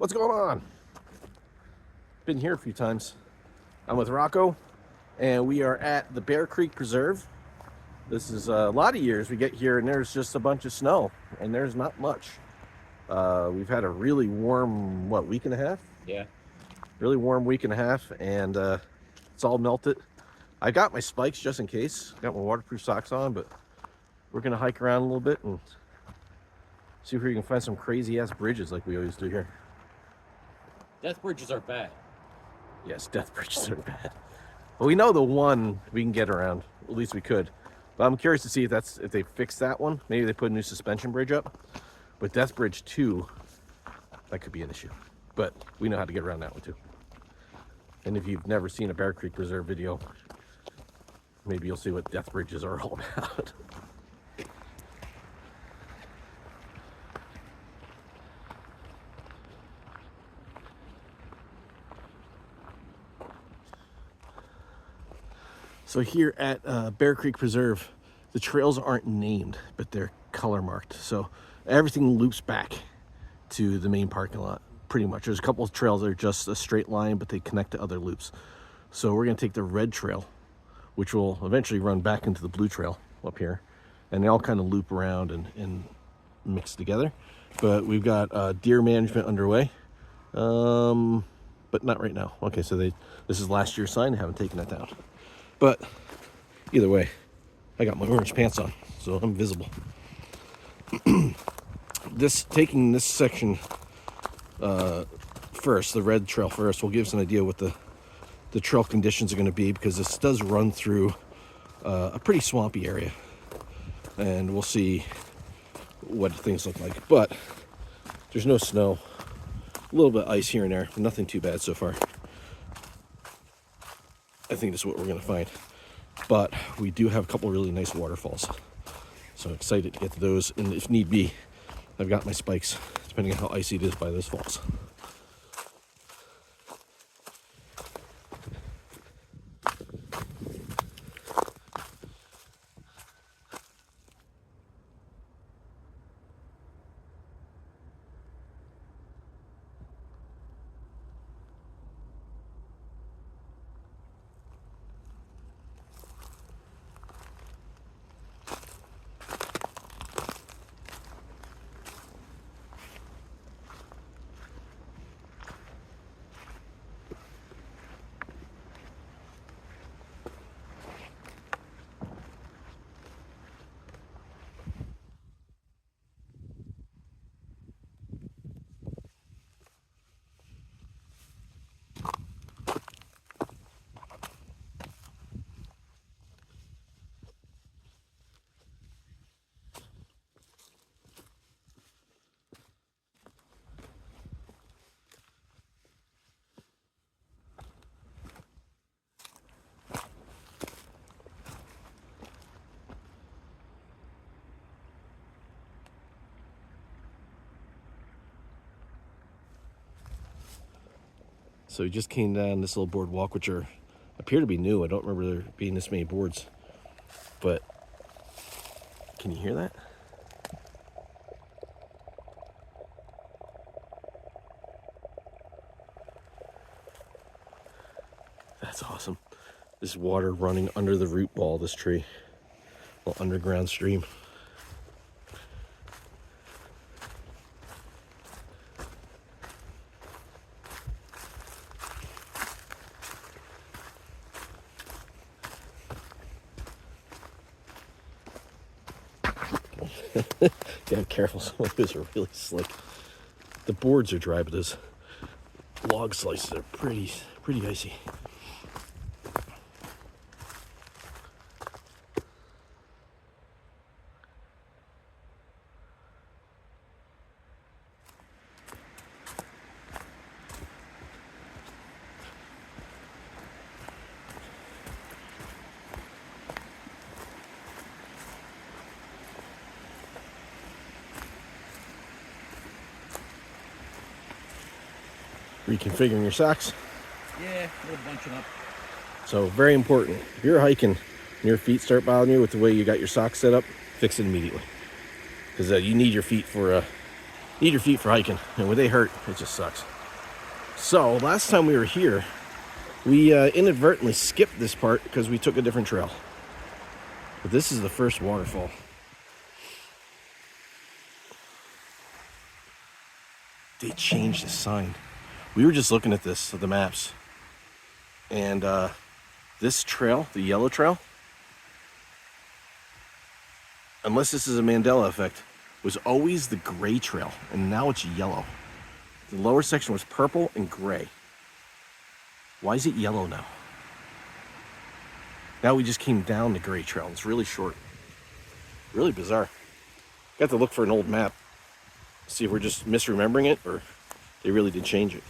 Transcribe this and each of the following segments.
What's going on? Been here a few times. I'm with Rocco, and we are at the Bear Creek Preserve. This is a lot of years we get here, and there's just a bunch of snow, and there's not much. We've had a really warm, week and a half? Yeah. Really warm week and a half, and it's all melted. I got my spikes just in case. Got my waterproof socks on, but we're gonna hike around a little bit and see if we can find some crazy ass bridges like we always do here. Death bridges are bad. Yes, death bridges are bad. Well, we know the one we can get around. At least we could. But I'm curious to see if they fixed that one. Maybe they put a new suspension bridge up. But Death Bridge 2, that could be an issue. But we know how to get around that one too. And if you've never seen a Bear Creek Preserve video, maybe you'll see what death bridges are all about. So here at Bear Creek Preserve, the trails aren't named, but they're color marked. So everything loops back to the main parking lot, pretty much. There's a couple of trails that are just a straight line, but they connect to other loops. So we're gonna take the red trail, which will eventually run back into the blue trail up here. And they all kind of loop around and mix together. But we've got deer management underway, but not right now. Okay, so this is last year's sign, they haven't taken that down. But either way, I got my orange pants on, so I'm visible. Taking this section first, the red trail first, will give us an idea what the trail conditions are going to be, because this does run through a pretty swampy area, and we'll see what things look like. But there's no snow, a little bit of ice here and there, nothing too bad so far. I think that's what we're going to find. But we do have a couple really nice waterfalls. So I'm excited to get to those. And if need be, I've got my spikes, depending on how icy it is by those falls. So we just came down this little boardwalk, which appear to be new. I don't remember there being this many boards. But can you hear that? That's awesome. This water running under the root ball of this tree. A little underground stream. Yeah, careful, some of those are really slick. The boards are dry, but those log slices are pretty icy. Reconfiguring your socks. Yeah, a little bunching up. So very important. If you're hiking and your feet start bothering you with the way you got your socks set up, fix it immediately. Because you need your feet for need your feet for hiking, and when they hurt, it just sucks. So last time we were here, we inadvertently skipped this part because we took a different trail. But this is the first waterfall. They changed the sign. We were just looking at this, at the maps. And this trail, the yellow trail, unless this is a Mandela effect, was always the gray trail, and now it's yellow. The lower section was purple and gray. Why is it yellow now? Now we just came down the gray trail. It's really short. Really bizarre. Got to look for an old map. See if we're just misremembering it or they really did change it.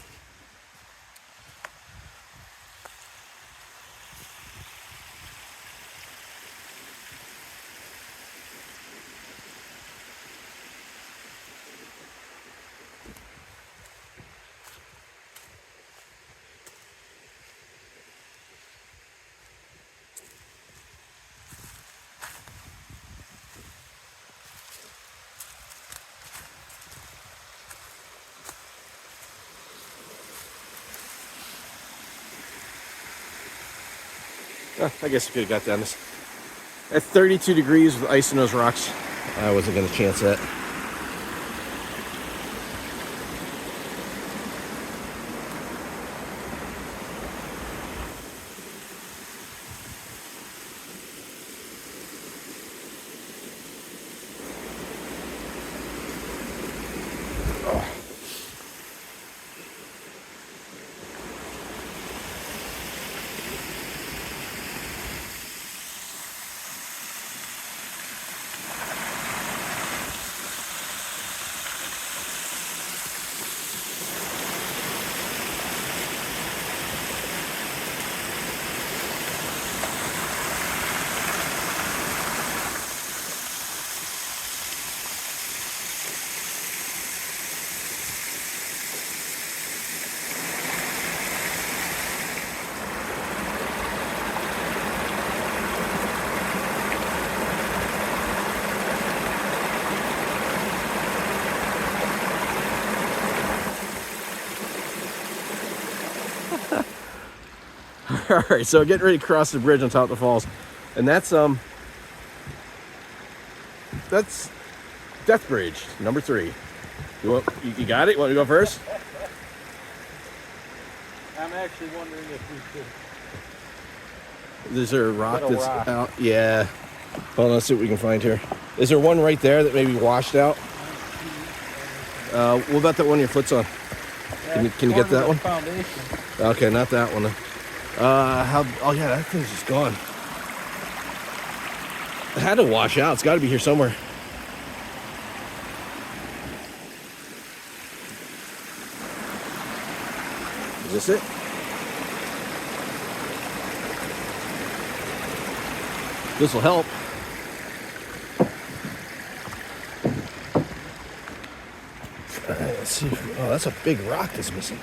I guess we could have got down this. At 32 degrees with ice in those rocks, I wasn't going to chance that. All right, so getting ready to cross the bridge on top of the falls, and that's Death Bridge number 3. You got it? You want to go first? I'm actually wondering if we should. Is there a rock Got a that's rock. out? Yeah. Hold on, let's see what we can find here. Is there one right there that maybe washed out? What about that one your foot's on? Can you get that one? Foundation. Okay, not that one. Oh yeah, that thing's just gone. It had to wash out. It's got to be here somewhere. Is this it? This will help. Let's see. Oh, that's a big rock that's missing.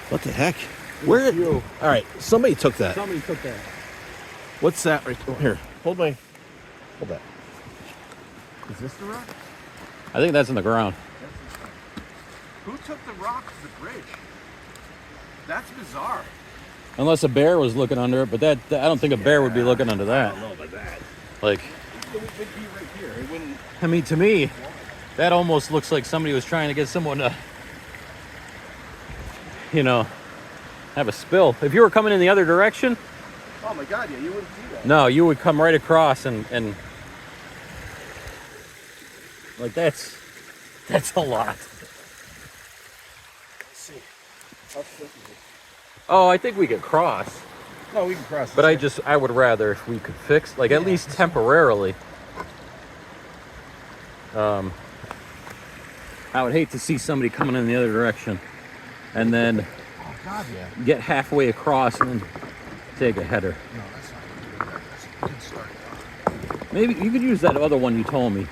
What the heck? Where? All right, somebody took that. Somebody took that. What's that right here? Hold that. Is this the rock? I think that's in the ground. Who took the rock to the bridge? That's bizarre. Unless a bear was looking under it, but that I don't think a bear would be looking under that. I don't know about that. Like, It would be right here. It wouldn't. I mean, to me, that almost looks like somebody was trying to get someone to, have a spill. If you were coming in the other direction, Oh my God! Yeah, you wouldn't see that. no, you would come right across and like that's a lot. Let's see. How thick is it? Oh, I think we could cross. No, we can cross. But I would rather if we could fix, like, at least temporarily. I would hate to see somebody coming in the other direction and then Oh God, yeah. get halfway across and then take a header. No, that's not good. That's a good start. Maybe you could use that other one you told me,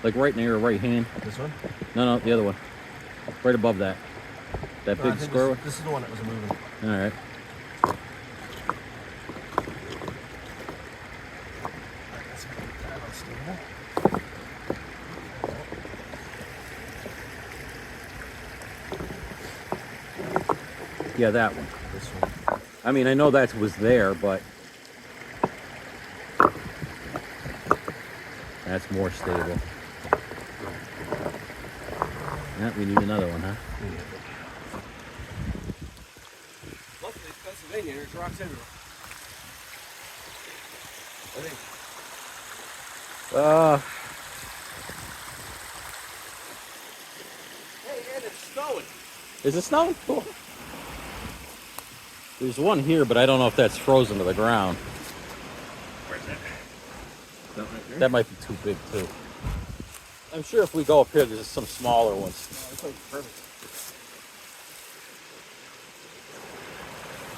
like right near your right hand. This one? No, the other one, right above that. That No, I big think square one. This is the one that was moving. All right. Yeah, that one. This one. I mean, I know that was there, but that's more stable. Yeah, we need another one, huh? Luckily, it's Pennsylvania. There's rocks everywhere. I think. Hey, and it's snowing. Is it snowing? Cool. There's one here, but I don't know if that's frozen to the ground. Where's that? That right there? That might be too big, too. I'm sure if we go up here, there's some smaller ones. No, it's like perfect.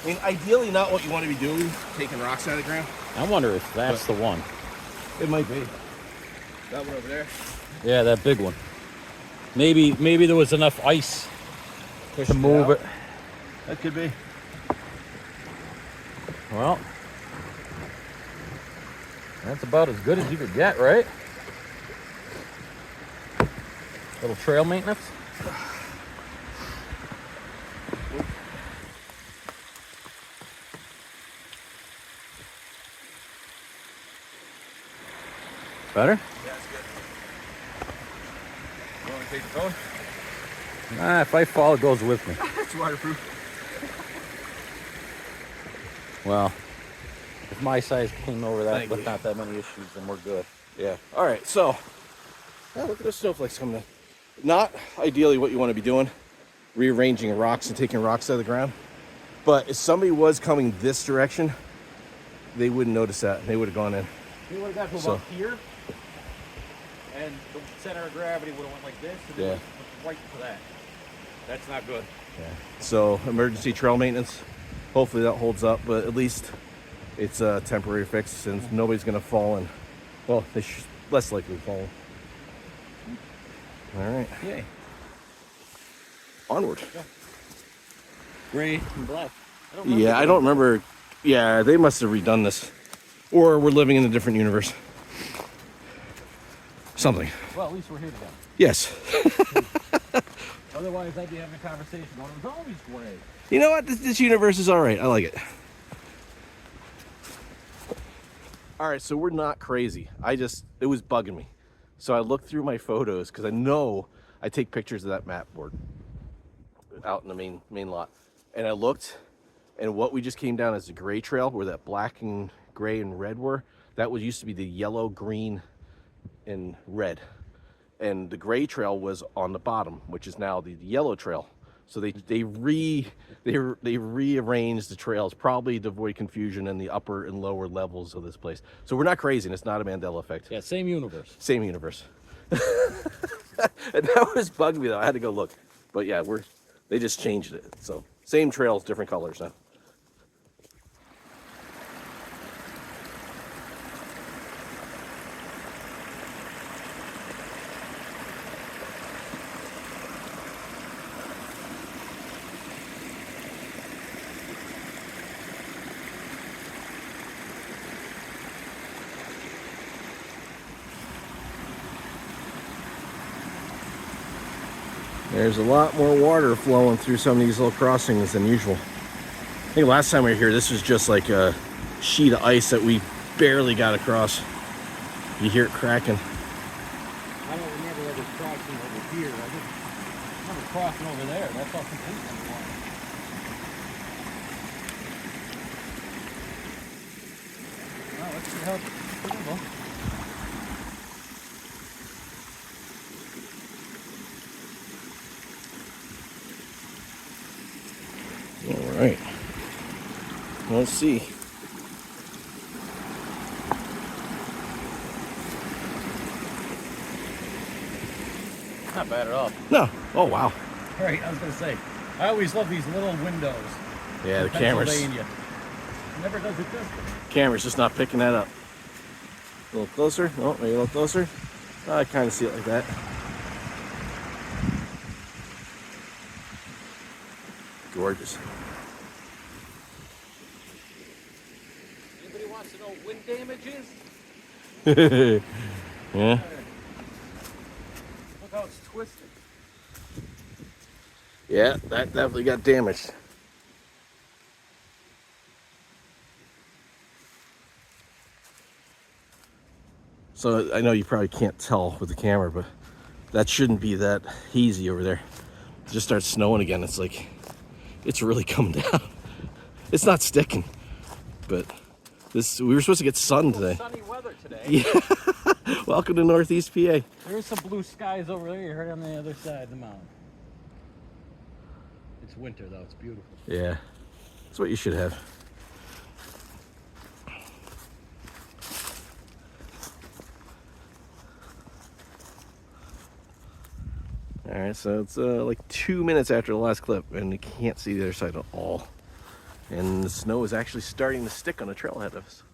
I mean, ideally, not what you want to be doing, taking rocks out of the ground. I wonder if that's the one. It might be. That one over there. Yeah, that big one. Maybe there was enough ice to move it. That could be. Well, that's about as good as you could get, right? Little trail maintenance. Better? Yeah, it's good. You want me to take the phone? Nah, if I fall, it goes with me. It's waterproof. Well, if my size came over that Thank with you. not that many issues, then we're good. Yeah. All right. So, yeah, look at those snowflakes coming in. Not ideally what you want to be doing, rearranging rocks and taking rocks out of the ground. But if somebody was coming this direction, they wouldn't notice that. They would have gone in. You would have got to So- about here, and the center of gravity would have went like this, and Yeah. went right to that. That's not good. Yeah. So emergency trail maintenance. Hopefully that holds up, but at least it's a temporary fix, and nobody's gonna fall in. Well, they less likely to fall. All right. Yay. Onward. Gray and black. Yeah, I don't remember. Yeah, they must have redone this, or we're living in a different universe. Something. Well, at least we're here together. Yes. Otherwise, I'd be having a conversation going, it was always gray. You know what? This universe is all right. I like it. All right, so we're not crazy. It was bugging me. So I looked through my photos because I know I take pictures of that map board out in the main lot. And I looked, and what we just came down is the gray trail where that black and gray and red were. That was used to be the yellow, green, and red. And the gray trail was on the bottom, which is now the yellow trail. So they rearranged the trails, probably to avoid confusion in the upper and lower levels of this place. So we're not crazy, and it's not a Mandela effect. Yeah, same universe. Same universe. And that was bugging me though. I had to go look. But yeah, they just changed it. So same trails, different colors now. There's a lot more water flowing through some of these little crossings than usual. I think last time we were here, this was just like a sheet of ice that we barely got across. You hear it cracking. I don't remember ever crossing over here. I just remember crossing over there. That's all completely water. Well, let's see how it's going. All right. Let's see. Not bad at all. No. Oh, wow. Right, I was going to say, I always love these little windows. Yeah, the in camera's Pennsylvania. It never does it justice. camera's just not picking that up. A little closer. Oh, maybe a little closer. I kind of see it like that. Gorgeous. Anybody wants to know what wind damage is? Yeah. Look how it's twisted. Yeah, that definitely got damaged. So I know you probably can't tell with the camera, but that shouldn't be that hazy over there. It just starts snowing again. It's like, it's really coming down. It's not sticking, but we were supposed to get sun today. Sunny weather today. Yeah. Welcome to Northeast PA. There's some blue skies over there. You're right on the other side of the mountain. It's winter though. It's beautiful. Yeah, that's what you should have. All right, so it's like 2 minutes after the last clip, and you can't see the other side at all. And the snow is actually starting to stick on the trail ahead of us.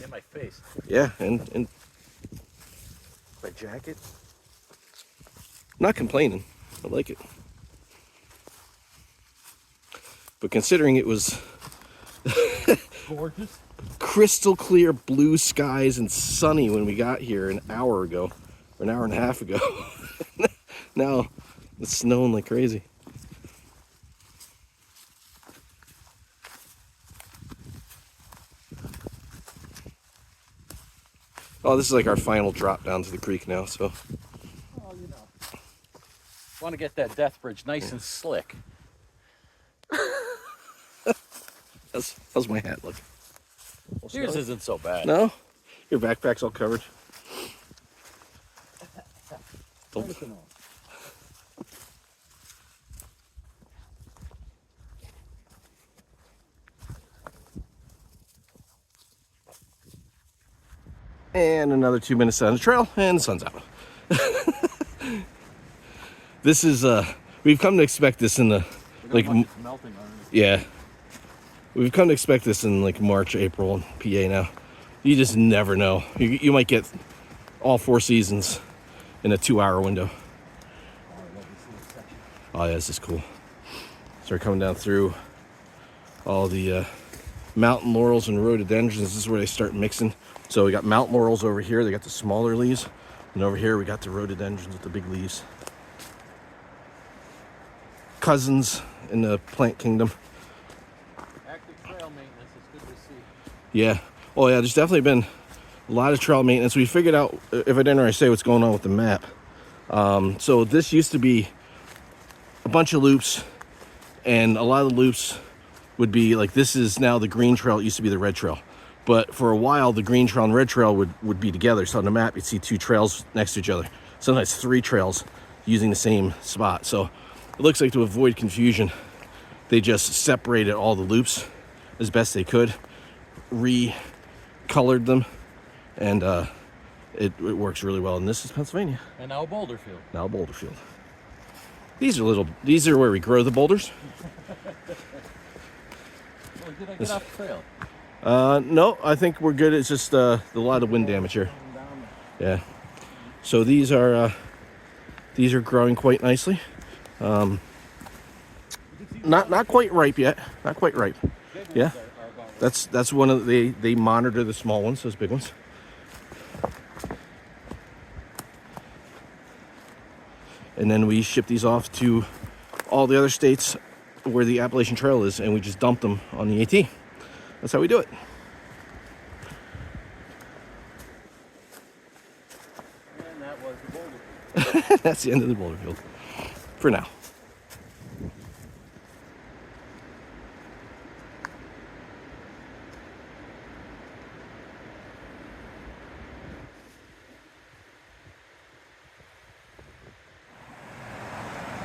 In my face. Yeah, and my jacket. Not complaining. I like it. But considering it was Gorgeous. crystal clear blue skies and sunny when we got here an hour ago, or an hour and a half ago, now it's snowing like crazy. Oh, this is like our final drop down to the creek now, so. Oh, you know. Want to get that death bridge nice and slick. How's my hat look? Yours isn't so bad. No? Your backpack's all covered. Don't. And another 2 minutes down the trail, and the sun's out. This is, we've come to expect this in the, like, melting on it. yeah. We've come to expect this in like March, April, in PA now. You just never know. You might get all 4 seasons in a 2-hour window. Oh yeah, this is cool. Start coming down through all the mountain laurels and rhododendrons. This is where they start mixing. So we got mountain laurels over here. They got the smaller leaves. And over here we got the rhododendrons with the big leaves. Cousins in the plant kingdom. Active trail maintenance. It's good to see. Yeah. Oh yeah, there's definitely been a lot of trail maintenance. We figured out, if I didn't already say what's going on with the map. So this used to be a bunch of loops, and a lot of the loops would be like, this is now the green trail. It used to be the red trail. But for a while, the green trail and red trail would be together. So on the map, you'd see 2 trails next to each other. Sometimes 3 trails using the same spot. So it looks like, to avoid confusion, they just separated all the loops as best they could, recolored them, and it works really well. And this is Pennsylvania. And now Boulderfield. Now Boulderfield. These are where we grow the boulders. Well, did I get off the trail? No, I think we're good. It's just a lot of wind damage here. Yeah. So these are growing quite nicely. Not quite ripe yet. Not quite ripe. Yeah. That's one of they monitor the small ones, those big ones. And then we ship these off to all the other states where the Appalachian Trail is, and we just dump them on the AT. That's how we do it. And that was the boulder field. That's the end of the boulder field. For now.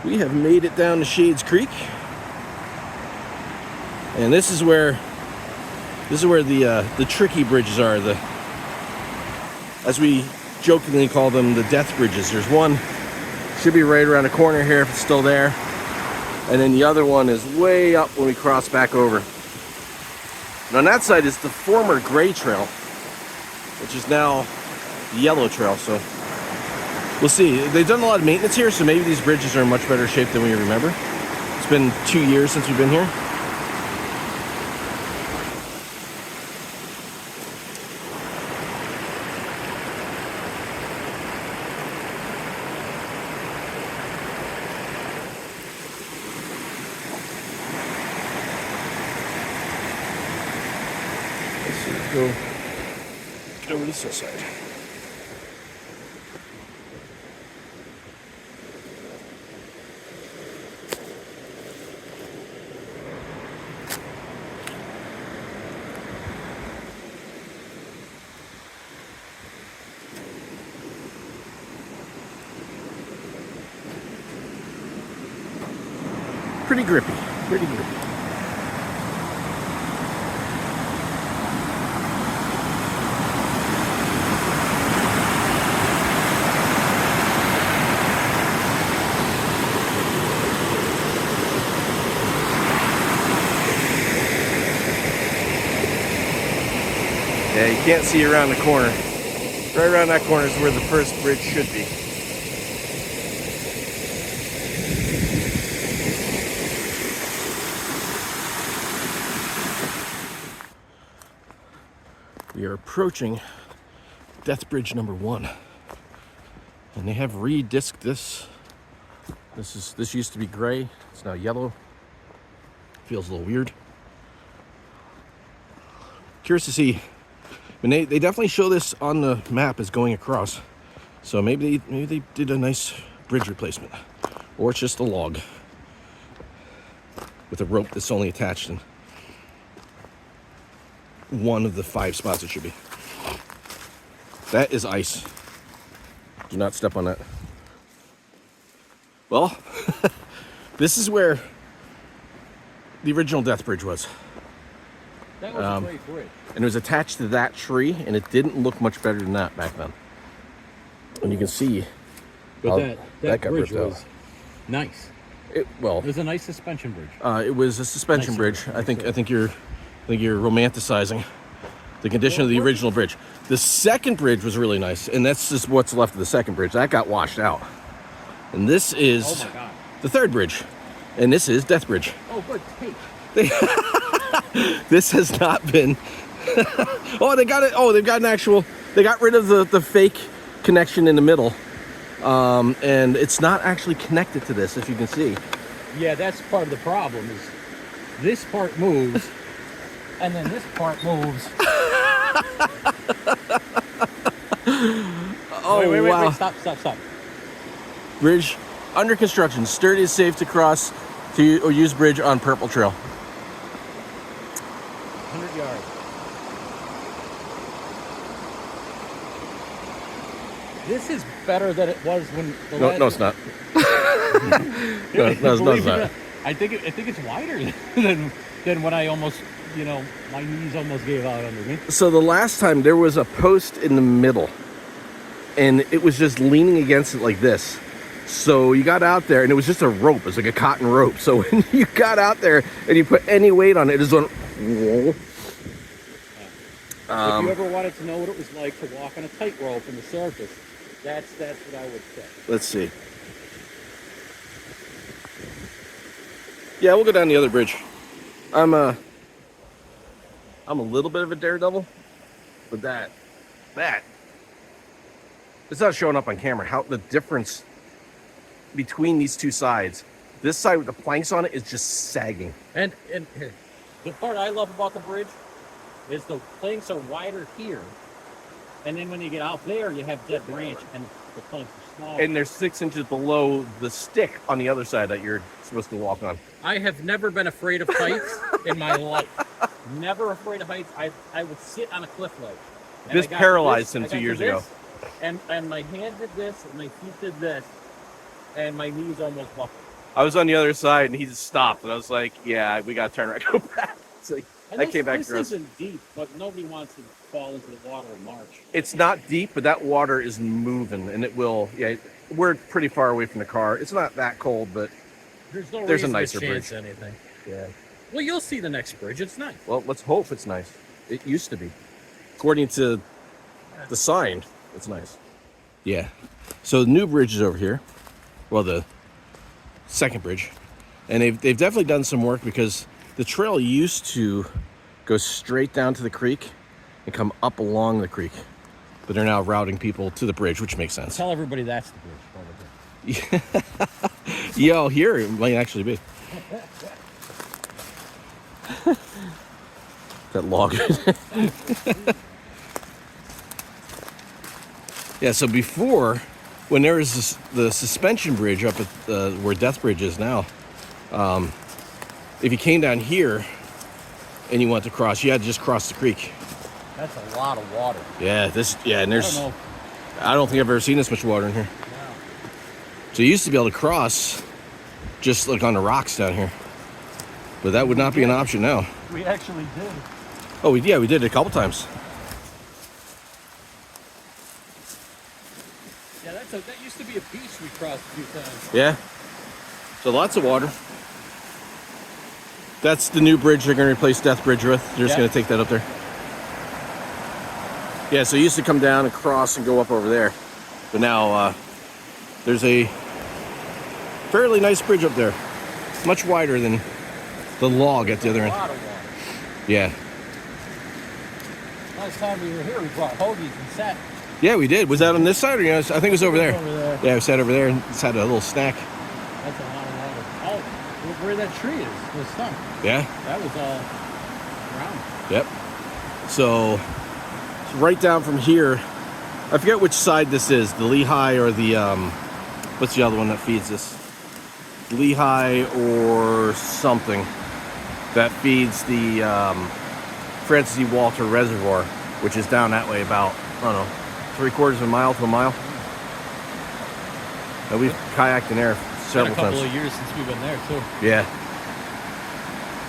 We have made it down to Shades Creek. And this is where the tricky bridges are, as we jokingly call them, the death bridges. There's one, should be right around the corner here if it's still there. And then the other one is way up when we cross back over. And on that side is the former gray trail, which is now the yellow trail. So we'll see. They've done a lot of maintenance here, so maybe these bridges are in much better shape than we remember. It's been 2 years since we've been here. go get over to this side. Pretty grippy, pretty grippy. Yeah, you can't see around the corner. Right around that corner is where the first bridge should be. We are approaching Death Bridge number 1. And they have re-disced this. This used to be gray, it's now yellow. Feels a little weird. Curious to see. And they definitely show this on the map as going across. So maybe they did a nice bridge replacement. Or it's just a log with a rope that's only attached in one of the 5 spots it should be. That is ice. Do not step on that. Well, this is where the original Death Bridge was. That was a great bridge. And it was attached to that tree, and it didn't look much better than that back then. And you can see But that got bridge ripped out. was nice. It was a nice suspension bridge. It was a suspension Nice bridge. bridge. I think you're romanticizing the condition of the original bridge. The second bridge was really nice, and that's just what's left of the second bridge. That got washed out. And this is Oh my God. the third bridge, and this is Death Bridge. Oh, good. Hey. This has not been. Oh, they got it. Oh, they've got an actual. They got rid of the fake connection in the middle, and it's not actually connected to this, if you can see. Yeah, that's part of the problem. Is this part moves, and then this part moves. Oh, wait, wow. Stop. Bridge under construction. Sturdy is safe to cross or use bridge on Purple Trail. 100 yards. This is better than it was when the last... No, it's not. No, it's not. I think it's wider than when I almost, my knees almost gave out under me. So the last time there was a post in the middle, and it was just leaning against it like this. So you got out there, and it was just a rope. It was like a cotton rope. So when you got out there and you put any weight on it, it just went. If you ever wanted to know what it was like to walk on a tightrope in the surface, that's what I would say. Let's see. Yeah, we'll go down the other bridge. I'm a little bit of a daredevil, but that it's not showing up on camera. How the difference between these two sides. This side with the planks on it is just sagging. And the part I love about the bridge is the planks are wider here, and then when you get out there, you have dead branch, and the planks are smaller. And they're 6 inches below the stick on the other side that you're supposed to walk on. I have never been afraid of heights in my life. Never afraid of heights. I would sit on a cliff ledge. And This paralyzed him 2 years ago. And my hand did this, and my feet did this, and my knees almost buckled. I was on the other side, and he just stopped, and I was like, "Yeah, we gotta turn around, go back." It's like, I came back. This isn't deep, but nobody wants to fall into the water in March. It's not deep, but that water is moving, and it will. Yeah, we're pretty far away from the car. It's not that cold, but there's a nicer chance bridge. Anything. Yeah. Well, you'll see the next bridge. It's nice. Well, let's hope it's nice. It used to be, according to the sign. It's nice. Yeah. So the new bridge is over here. Well, the second bridge, and they've definitely done some work because the trail used to go straight down to the creek and come up along the creek, but they're now routing people to the bridge, which makes sense. Tell everybody that's the bridge. Yo, here it might actually be. That log. Yeah, so before, when there was the suspension bridge up at where Death Bridge is now, if you came down here and you wanted to cross, you had to just cross the creek. That's a lot of water. Yeah, and there's, I don't know. I don't think I've ever seen this much water in here. Yeah. So you used to be able to cross just like on the rocks down here, but that would not be an option now. We actually did. Oh, we did it a couple times. Yeah, that used to be a beach we crossed a few times. Yeah. So lots of water. That's the new bridge they're going to replace Death Bridge with. They're just going to take that up there. Yeah, so you used to come down and cross and go up over there. But now there's a fairly nice bridge up there. Much wider than the log at the other end. A lot of water. Yeah. Last time we were here, we brought hoagies and sat. Yeah, we did. Was that on this side or? I think it was over there. Over there. Yeah, we sat over there and just had a little snack. That's a lot of water. Oh, where that tree is, the stump. Yeah. That was all round. Yep. So right down from here, I forget which side this is, the Lehigh or the what's the other one that feeds this? Lehigh or something that feeds the Francis E. Walter Reservoir, which is down that way about, I don't know, 3/4 of a mile to a mile. And we've kayaked in there several times. It's been a couple of years since we've been there too. Yeah.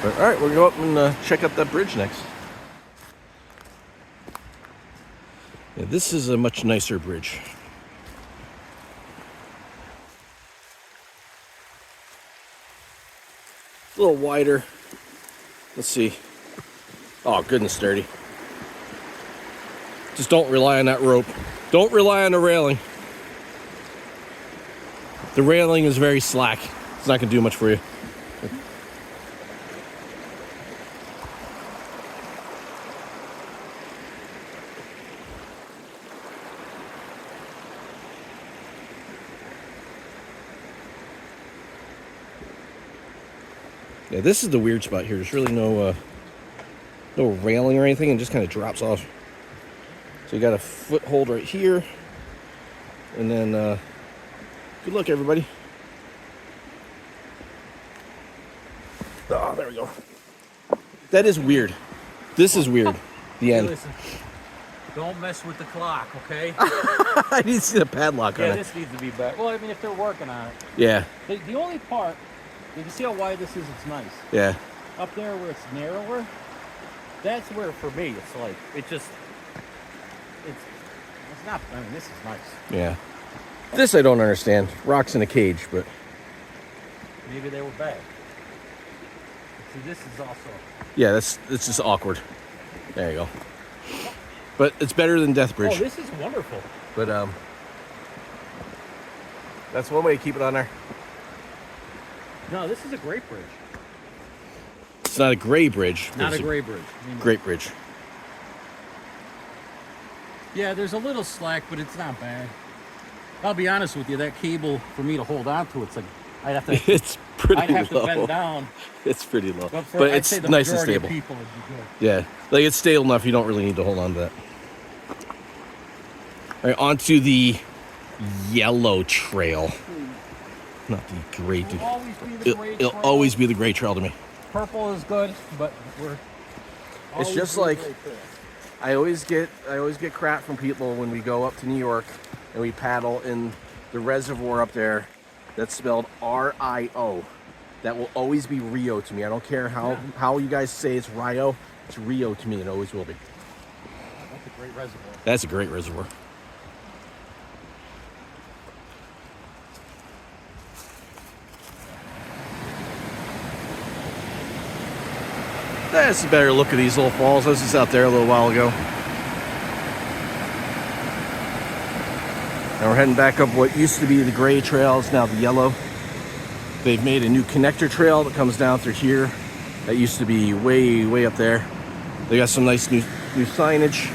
But, all right, we're going to go up and check out that bridge next. Yeah, this is a much nicer bridge. A little wider. Let's see. Oh, goodness, sturdy. Just don't rely on that rope. Don't rely on the railing. The railing is very slack. It's not going to do much for you. Yeah, this is the weird spot here. There's really no railing or anything, and just kind of drops off. So you got a foothold right here, and then good luck, everybody. Oh, there we go. That is weird. This is weird. The Hey, end. listen, don't mess with the clock, okay? I need to see the padlock on Yeah, it. this needs to be back. Well, I mean, if they're working on it. Yeah, The only part, you can see how wide this is, it's nice. yeah. Up there where it's narrower, that's where, for me, it's like, it's not, I mean, this is nice. Yeah. This I don't understand. Rocks in a cage, but Maybe they were bad. See, this is also, yeah, it's just awkward. There you go. But it's better than Death Bridge. oh, this is wonderful. But that's one way to keep it on there. No, this is a great bridge. It's not a gray bridge. but Not a it's gray bridge. I mean, great bridge. Yeah, there's a little slack, but it's not bad. I'll be honest with you, that cable, for me to hold on to, it's like, I'd have to, It's pretty I'd have low. to bend down. It's pretty low. But, I'd it's say the nice and majority of stable. people would be good. Yeah. Like it's stable enough you don't really need to hold on to that. All right, on to the yellow trail. Not the gray. It'll always be the gray It'll trail. always be the gray trail to me. Purple is good, but we're. It's always just be the like- gray trail. I always get crap from people when we go up to New York and we paddle in the reservoir up there that's spelled R-I-O. That will always be Rio to me. I don't care how you guys say it's Rio. It's Rio to me. It always will be. That's a great reservoir. That's a great reservoir. That's a better look at these little falls. I was just out there a little while ago. Now we're heading back up what used to be the gray trail. It's now the yellow. They've made a new connector trail that comes down through here. That used to be way, way up there. They got some nice new signage.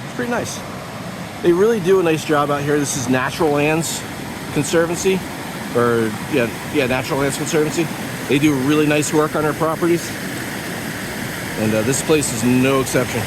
It's pretty nice. They really do a nice job out here. This is Natural Lands Conservancy, or yeah, Natural Lands Conservancy. They do really nice work on their properties. And this place is no exception.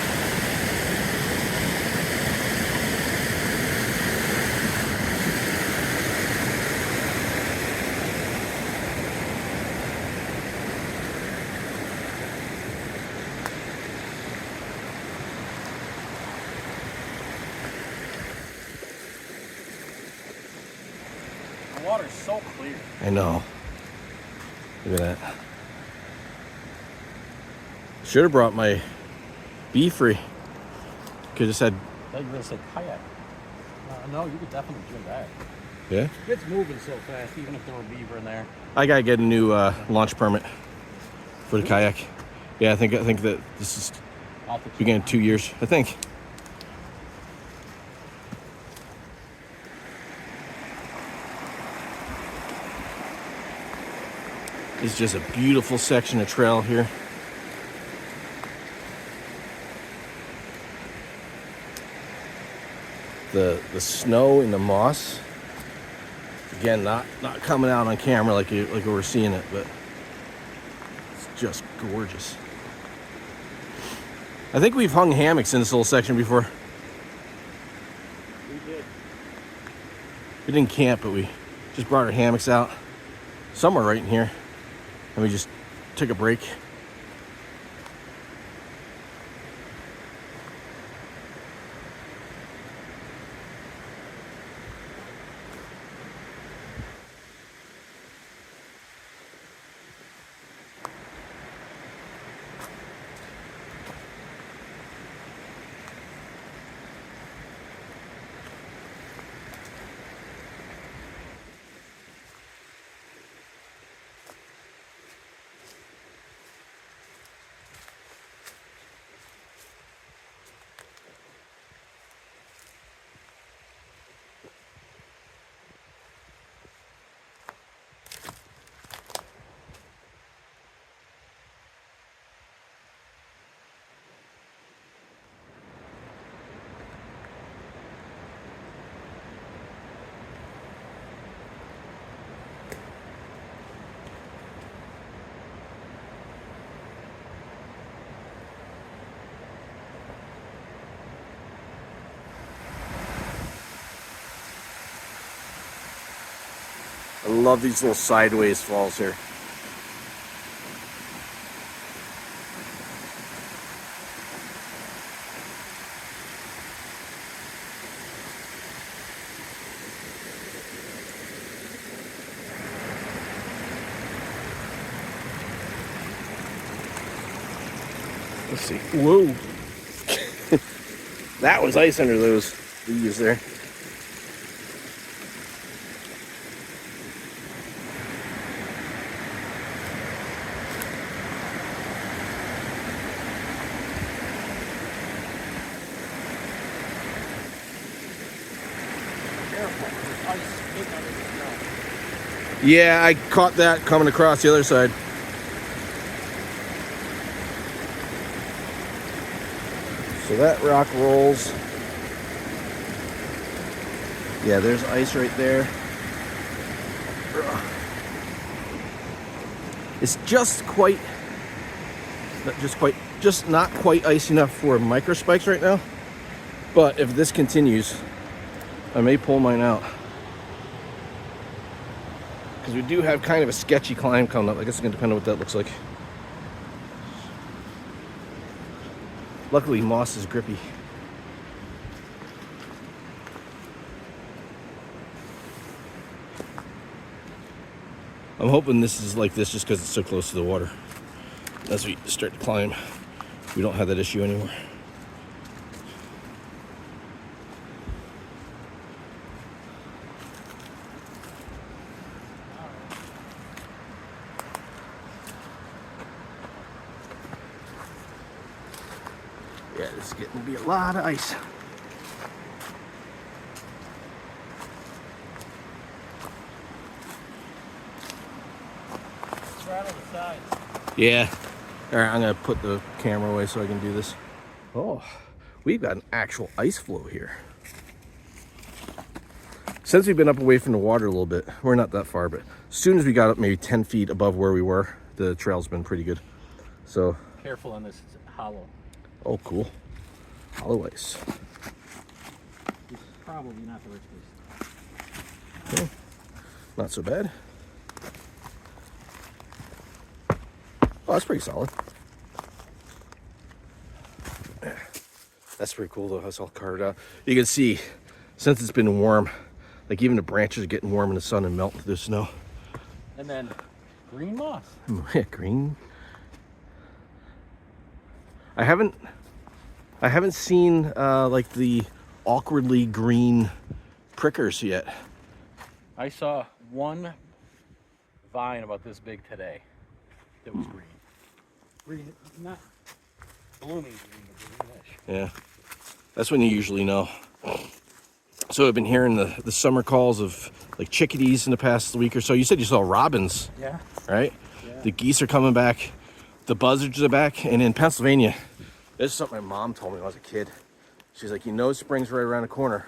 The water's so clear. I know. Look at that. Should have brought my bee free. Could have said. I thought you were gonna say kayak. No, you could definitely do that. Yeah. It's moving so fast, even if there were beaver in there. I gotta get a new launch permit for the kayak. Yeah, I think that this is beginning 2 years. I think. It's just a beautiful section of trail here. The snow and the moss, again, not coming out on camera like we're seeing it, but it's just gorgeous. I think we've hung hammocks in this little section before. We did. We didn't camp, but we just brought our hammocks out somewhere right in here, and we just took a break. I love these little sideways falls here. Let's see. Whoa. That was ice under those leaves there. Yeah, I caught that coming across the other side. So that rock rolls. Yeah, there's ice right there. It's just not quite icy enough for micro spikes right now. But if this continues, I may pull mine out. Because we do have kind of a sketchy climb coming up. I guess it's going to depend on what that looks like. Luckily, moss is grippy. I'm hoping this is like this just because it's so close to the water. As we start to climb, we don't have that issue anymore. Yeah, this is getting to be a lot of ice. It's right on the side. Yeah. All right, I'm gonna put the camera away so I can do this. Oh, we've got an actual ice flow here. Since we've been up away from the water a little bit, we're not that far, but as soon as we got up maybe 10 feet above where we were, the trail's been pretty good. So careful on this hollow. Oh, cool. Hollow ice. This is probably not the right place. Okay. Not so bad. Oh, that's pretty solid. That's pretty cool though, how it's all carved out. You can see, since it's been warm, like even the branches are getting warm in the sun and melt through the snow. And then green moss. Yeah, green. I haven't seen like the awkwardly green prickers yet. I saw one vine about this big today that was green. Green, not blooming green, but greenish. Yeah, that's when you usually know. So I've been hearing the summer calls of like chickadees in the past week or so. You said you saw robins. Yeah. Right? Yeah. The geese are coming back. The buzzards are back. And in Pennsylvania, this is something my mom told me when I was a kid. She's like, you know spring's right around the corner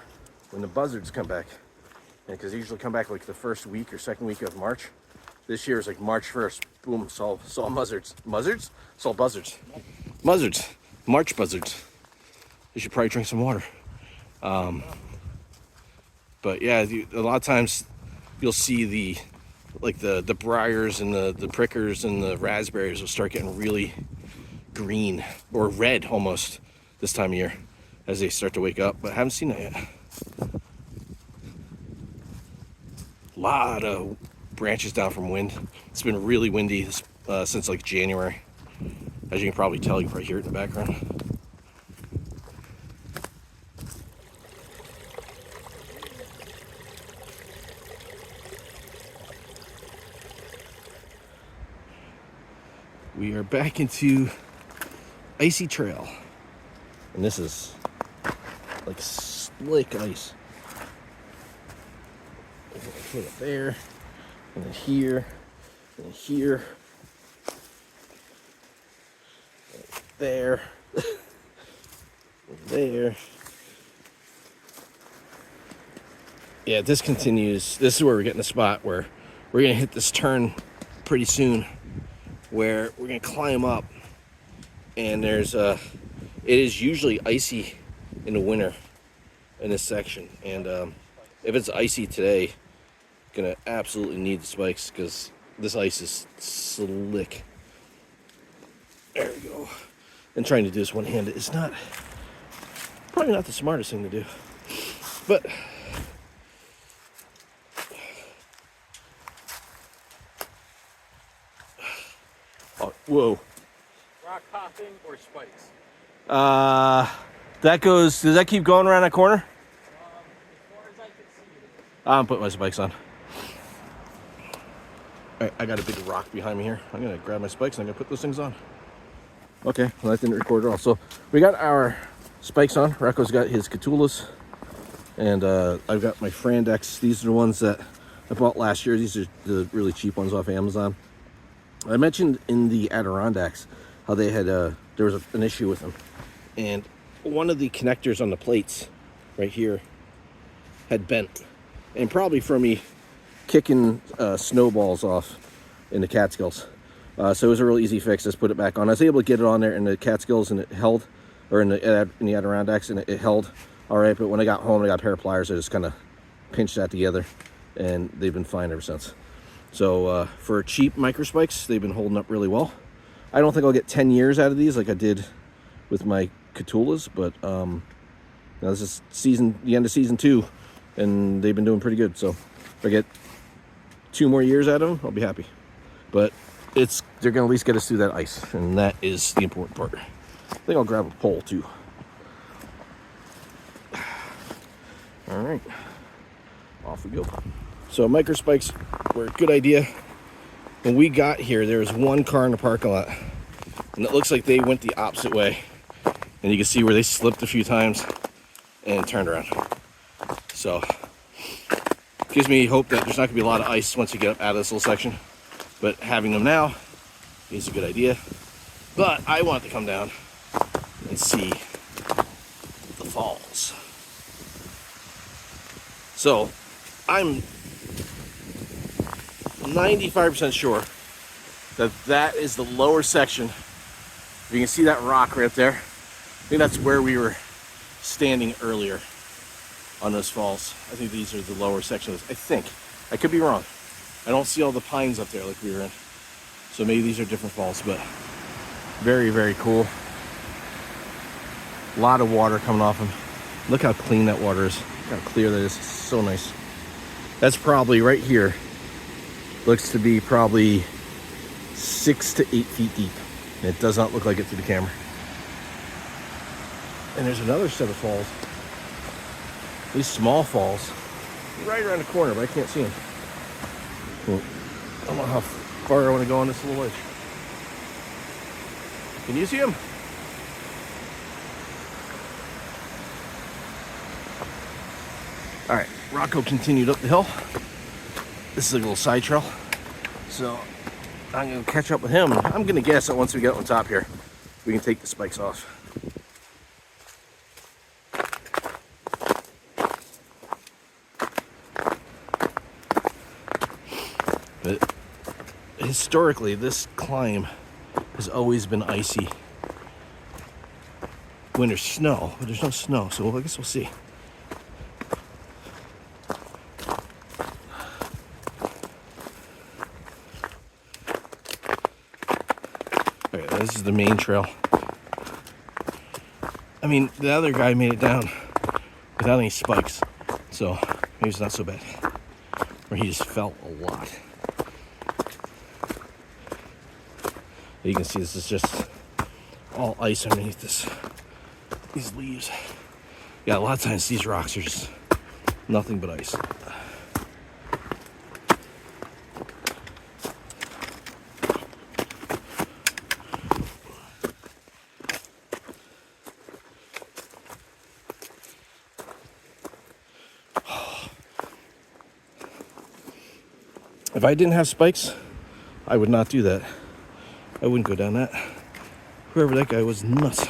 when the buzzards come back. Because they usually come back like the first week or second week of March. This year is like March 1st. Boom, saw buzzards. Buzzards? Saw buzzards. Buzzards. March buzzards. You should probably drink some water. But yeah, a lot of times you'll see the briars and the prickers and the raspberries will start getting really green or red almost this time of year as they start to wake up. But I haven't seen that yet. A lot of branches down from wind. It's been really windy since like January. As you can probably tell, you can probably hear it in the background. We are back into icy trail. And this is like slick ice. Put it there, and then here, and then here, and there, and there. Yeah, this continues. This is where we're getting a spot where we're gonna hit this turn pretty soon, where we're gonna climb up, and it is usually icy in the winter in this section, and if it's icy today, gonna absolutely need the spikes because this ice is slick. There we go. And trying to do this one-handed is probably not the smartest thing to do, but oh, whoa. Rock hopping or spikes? Does that keep going around that corner? As far as I can see. I'm putting my spikes on. All right, I got a big rock behind me here. I'm gonna grab my spikes and I'm gonna put those things on. Okay, well that didn't record at all. So we got our spikes on. Rocco's got his Catulas, and I've got my Frandex. These are the ones that I bought last year. These are the really cheap ones off Amazon. I mentioned in the Adirondacks how they had there was an issue with them, and one of the connectors on the plates right here had bent, and probably from me kicking snowballs off in the Catskills. So it was a real easy fix. Just put it back on. I was able to get it on there in the Catskills, and it held, or in the Adirondacks, and it held all right. But when I got home, I got a pair of pliers. I just kind of pinched that together, and they've been fine ever since. So for cheap micro spikes, they've been holding up really well. I don't think I'll get 10 years out of these like I did with my Catulas, but now this is the end of season 2, and they've been doing pretty good. So if I get 2 more years out of them, I'll be happy. But they're gonna at least get us through that ice, and that is the important part. I think I'll grab a pole too. All right, off we go. So micro spikes were a good idea. When we got here, there was one car in the parking lot, and it looks like they went the opposite way. And you can see where they slipped a few times and turned around. So gives me hope that there's not gonna be a lot of ice once you get up out of this little section. But having them now is a good idea. But I want to come down and see the falls. So I'm 95% sure that is the lower section If you can see that rock right there, I think that's where we were standing earlier on those falls. I think these are the lower sections. I think. I could be wrong. I don't see all the pines up there like we were in. So maybe these are different falls, but very, very cool. A lot of water coming off them. Look how clean that water is. Look how clear that is. It's so nice. That's probably right here. Looks to be probably 6 to 8 feet deep. And it does not look like it through the camera. And there's another set of falls. These small falls. Right around the corner, but I can't see them. Well, I don't know how far I want to go on this little ledge. Can you see them? All right, Rocco continued up the hill. This is a little side trail. So I'm gonna catch up with him. I'm gonna guess that once we get on top here, we can take the spikes off. But historically, this climb has always been icy when there's snow, but there's no snow, so I guess we'll see. Okay, this is the main trail. I mean, the other guy made it down without any spikes, so maybe it's not so bad. Or he just felt a lot. You can see this is just all ice underneath these leaves. Yeah, a lot of times these rocks are just nothing but ice. If I didn't have spikes, I would not do that. I wouldn't go down that. Whoever that guy was nuts.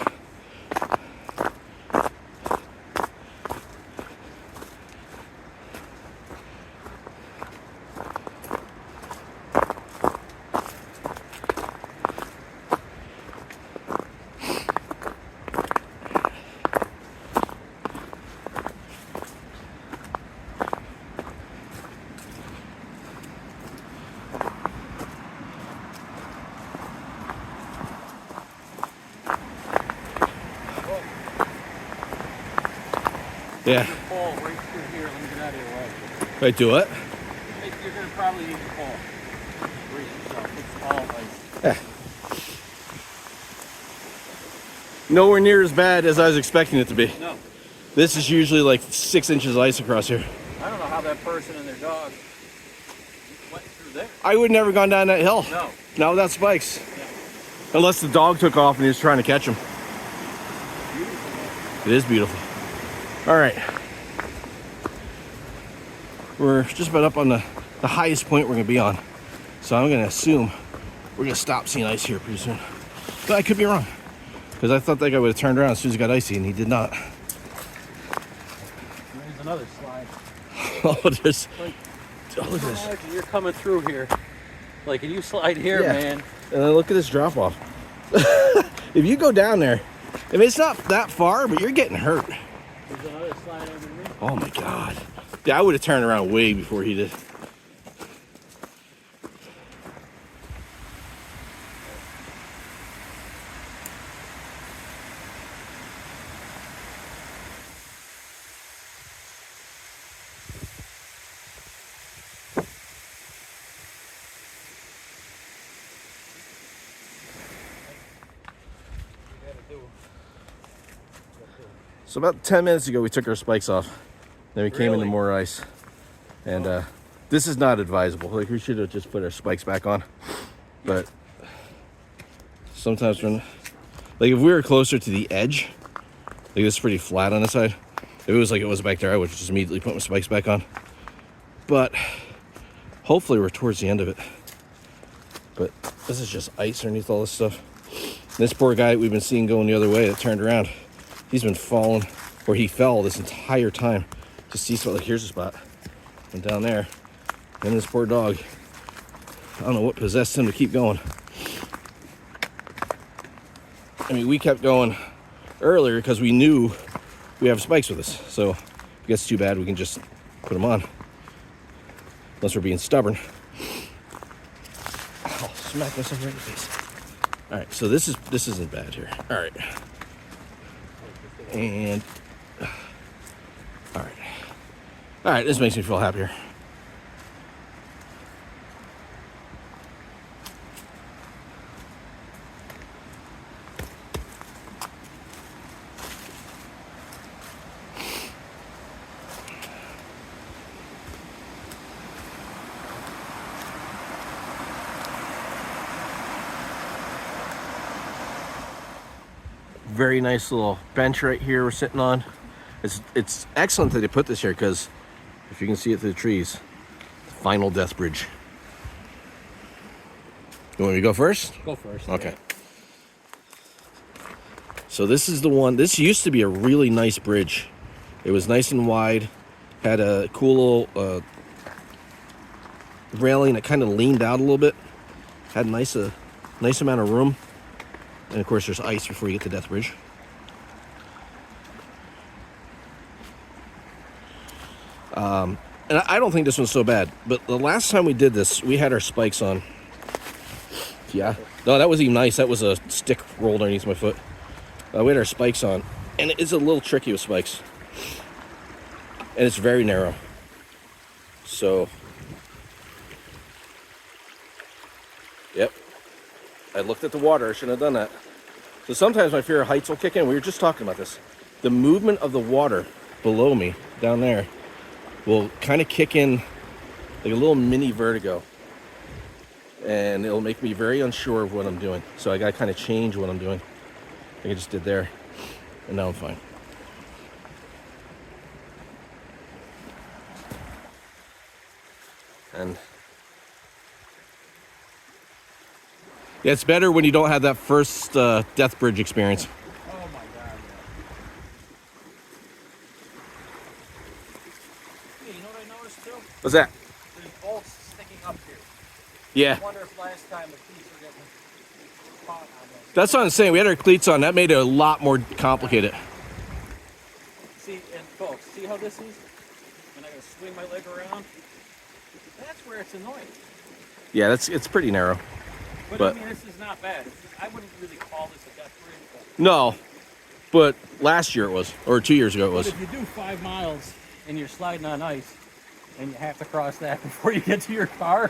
Yeah. Fall right through here. Let me get out of your way. Wait, do it? You're gonna probably need to fall. Brace yourself. It's all ice. Yeah. Nowhere near as bad as I was expecting it to be. No. This is usually like 6 inches of ice across here. I don't know how that person and their dog went through there. I would never gone down that hill. No. Not without spikes. Yeah. Unless the dog took off and he was trying to catch him. Beautiful. It is beautiful. All right. We're just about up on the highest point we're gonna be on. So I'm gonna assume we're gonna stop seeing ice here pretty soon. But I could be wrong. Because I thought that guy would have turned around as soon as it got icy and he did not. There's another slide. Oh, there's... Like, oh, look at this. imagine you're coming through here. Like, and you slide here, Yeah. man. And then look at this drop off. If you go down there, I mean, it's not that far, but you're getting hurt. There's another slide underneath. Oh my God. Yeah, I would have turned around way before he did. So about 10 minutes ago, we took our spikes off. Then we came into Really? more ice. And this is not advisable. Like, we should have just put our spikes back on. But sometimes when, like, if we were closer to the edge, like, this is pretty flat on this side. If it was like it was back there, I would just immediately put my spikes back on. But hopefully we're towards the end of it. But this is just ice underneath all this stuff. This poor guy we've been seeing going the other way that turned around, he's been falling, or he fell this entire time. Just see spot, like, here's a spot. And down there. And this poor dog, I don't know what possessed him to keep going. I mean, we kept going earlier because we knew we have spikes with us. So if it gets too bad, we can just put them on. Unless we're being stubborn. I'll smack myself right in the face. All right, so this isn't bad here. All right. And all right, this makes me feel happier. Very nice little bench right here we're sitting on. It's excellent that they put this here because if you can see it through the trees, final death bridge. You want me to go first? Go first. Okay. So this is the one. This used to be a really nice bridge. It was nice and wide, had a cool little railing that kind of leaned out a little bit, had a nice amount of room. And of course there's ice before you get to Death Bridge. And I don't think this one's so bad, but the last time we did this, we had our spikes on. Yeah. No, that was even nice. That was a stick rolled underneath my foot. We had our spikes on, and it's a little tricky with spikes. And it's very narrow. So, yep. I looked at the water. I shouldn't have done that. So sometimes my fear of heights will kick in. We were just talking about this. The movement of the water below me, down there, will kind of kick in like a little mini vertigo. And it'll make me very unsure of what I'm doing. So I got to kind of change what I'm doing. Like I just did there. And now I'm fine. And yeah, it's better when you don't have that first Death Bridge experience. Oh my God. Hey, you know what I noticed too? What's that? There's bolts sticking up here. Yeah. I wonder if last time the cleats were getting caught on this. That's what I'm saying. We had our cleats on. That made it a lot more complicated. See, and folks, see how this is? And I gotta swing my leg around. That's where it's annoying. Yeah, it's pretty narrow. But I mean, this is not bad. I wouldn't really call this a death bridge. But No, but last year it was, or 2 years ago it But was. if you do 5 miles and you're sliding on ice and you have to cross that before you get to your car,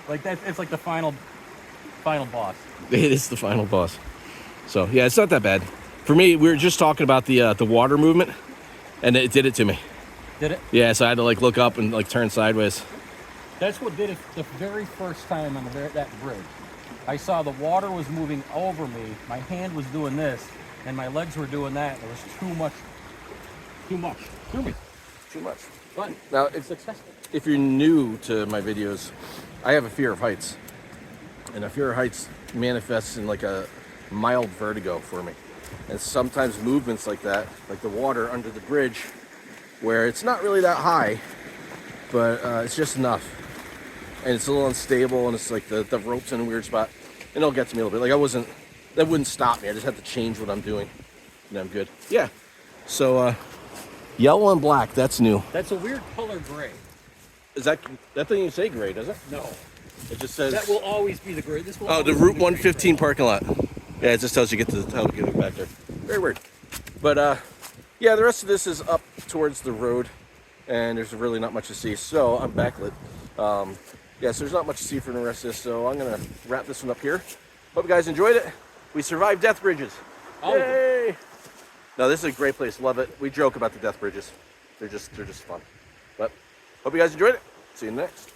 like that, it's like the final boss. It is the final boss. So yeah, it's not that bad. For me, we were just talking about the water movement, and it did it to me. Did it? Yeah, so I had to like look up and like turn sideways. That's what did it the very first time on that bridge. I saw the water was moving over me, my hand was doing this, and my legs were doing that. It was too much to me. Too much. But Now, it's successful. if you're new to my videos, I have a fear of heights. And a fear of heights manifests in like a mild vertigo for me. And sometimes movements like that, like the water under the bridge, where it's not really that high, but it's just enough. And it's a little unstable, and it's like the rope's in a weird spot. And it'll get to me a little bit. Like that wouldn't stop me. I just have to change what I'm doing, and I'm good. Yeah. So, yellow and black, that's new. That's a weird color gray. Is that thing you say gray, does it? No. It just says... That will always be the gray. This will Oh, the always Route be the gray 115 trail. parking lot. Yeah, it just tells you how to get back there. Very weird. But, yeah, the rest of this is up towards the road, and there's really not much to see. So, I'm backlit. Yeah, so there's not much to see for the rest of this, so I'm going to wrap this one up here. Hope you guys enjoyed it. We survived Death Bridges. All of them. Yay! No, this is a great place. Love it. We joke about the Death Bridges. They're just fun. But hope you guys enjoyed it. See you next.